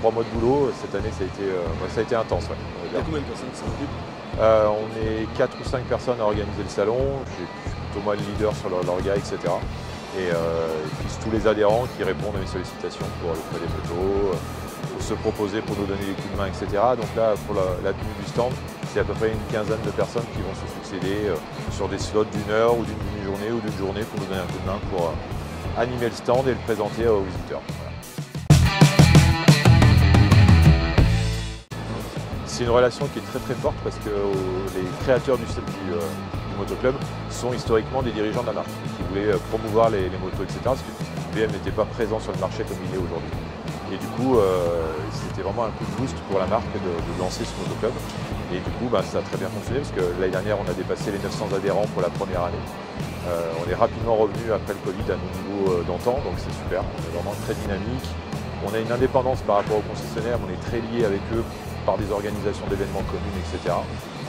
3 mois de boulot. Cette année, ça a été intense. Ouais, il y a combien de personnes qui s'occupent? On est 4 ou 5 personnes à organiser le salon. Je suis plutôt moi le leader sur l'orga, etc. Et puis tous les adhérents qui répondent à mes sollicitations pour le prêt des motos, pour se proposer, pour nous donner des coups de main, etc. Donc là, pour la tenue du stand, c'est à peu près une quinzaine de personnes qui vont se succéder sur des slots d'1 heure ou d'une demi-journée ou d'une journée pour nous donner un coup de main pour animer le stand et le présenter aux visiteurs. Voilà. C'est une relation qui est très très forte parce que les créateurs du motoclub sont historiquement des dirigeants de la marque qui voulaient promouvoir les motos, etc. Parce que BM n'était pas présent sur le marché comme il est aujourd'hui. Et du coup, c'était vraiment un coup de boost pour la marque de lancer ce motoclub. Et du coup, ça a très bien fonctionné parce que l'année dernière, on a dépassé les 900 adhérents pour la première année. On est rapidement revenu après le Covid à nos niveaux d'antan, donc c'est super. On est vraiment très dynamique. On a une indépendance par rapport aux concessionnaires, mais on est très lié avec eux par des organisations d'événements communs, etc.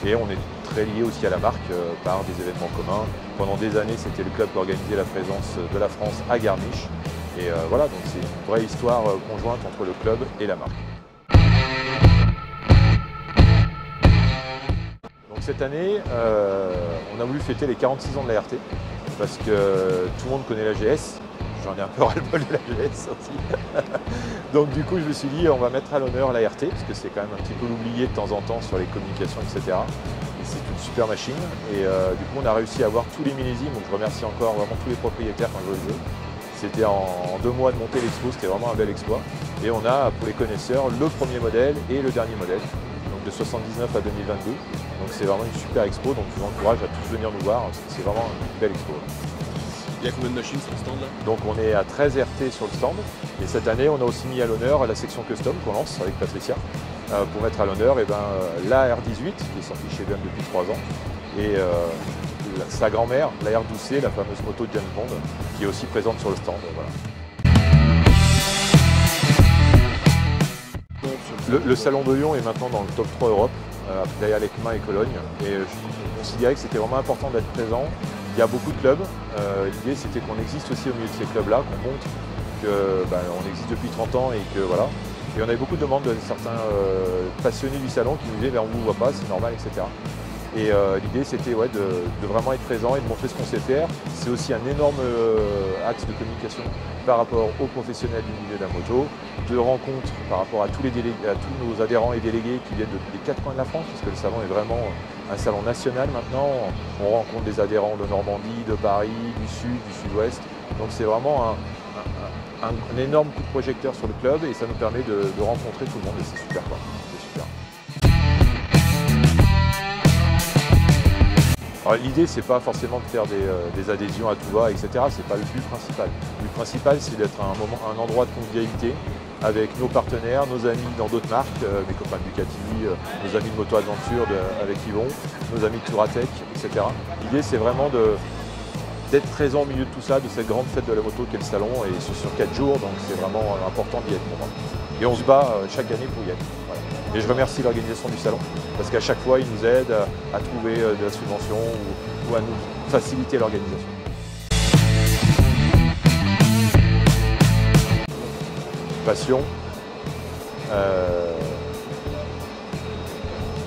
Et on est très lié aussi à la marque par des événements communs. Pendant des années, c'était le club qui organisait la présence de la France à Garmisch. Et voilà, donc c'est une vraie histoire conjointe entre le club et la marque. Donc cette année, on a voulu fêter les 46 ans de la RT parce que tout le monde connaît la GS. J'en ai un peu ras-le-bol de la GS aussi. Donc du coup, je me suis dit, on va mettre à l'honneur la RT, parce que c'est quand même un petit peu l'oublié de temps en temps sur les communications, etc. Et c'est une super machine. Et du coup, on a réussi à avoir tous les millésimes. Donc je remercie encore vraiment tous les propriétaires quand je vois le jeu. C'était en 2 mois de monter l'expo, c'était vraiment un bel exploit. Et on a, pour les connaisseurs, le premier modèle et le dernier modèle, donc de 79 à 2022. Donc c'est vraiment une super expo, donc je vous encourage à tous venir nous voir, c'est vraiment une belle expo. Il y a combien de machines sur le stand là? Donc on est à 13 RT sur le stand. Et cette année, on a aussi mis à l'honneur la section custom qu'on lance avec Patricia pour mettre à l'honneur la R18 qui est sortie chez BM depuis 3 ans et sa grand-mère, la R12C, la fameuse moto de James Bond, qui est aussi présente sur le stand. Voilà. Le salon de Lyon est maintenant dans le top 3 Europe, derrière l'ECMA et Cologne. Et je considérais que c'était vraiment important d'être présent. Il y a beaucoup de clubs. L'idée, c'était qu'on existe aussi au milieu de ces clubs-là, qu'on montre qu'on existe depuis 30 ans et que voilà. Et on avait beaucoup de demandes de certains passionnés du salon qui nous disaient on ne vous voit pas, c'est normal, etc. Et l'idée, c'était de vraiment être présent et de montrer ce qu'on sait faire. C'est aussi un énorme axe de communication par rapport aux professionnels du milieu de la moto, de rencontres par rapport à tous nos adhérents et délégués qui viennent des 4 coins de la France, parce que le salon est vraiment un salon national maintenant. On rencontre des adhérents de Normandie, de Paris, du Sud, du Sud-Ouest. Donc c'est vraiment un énorme coup de projecteur sur le club et ça nous permet de rencontrer tout le monde et c'est super quoi. L'idée, c'est pas forcément de faire des adhésions à tout va, etc. C'est pas le but principal. Le but principal, c'est d'être un endroit de convivialité avec nos partenaires, nos amis dans d'autres marques, mes copains de Ducati, nos amis de Moto Adventure avec Yvon, nos amis de Touratech, etc. L'idée, c'est vraiment d'être présent au milieu de tout ça, de cette grande fête de la moto qu'est le salon, et c'est sur 4 jours, donc c'est vraiment important d'y être pour moi. Et on se bat chaque année pour y être. Voilà. Et je remercie l'organisation du salon, parce qu'à chaque fois, ils nous aident à trouver de la subvention ou à nous faciliter l'organisation. Passion,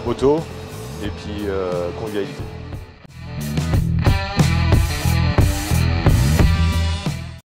moto et puis convivialité.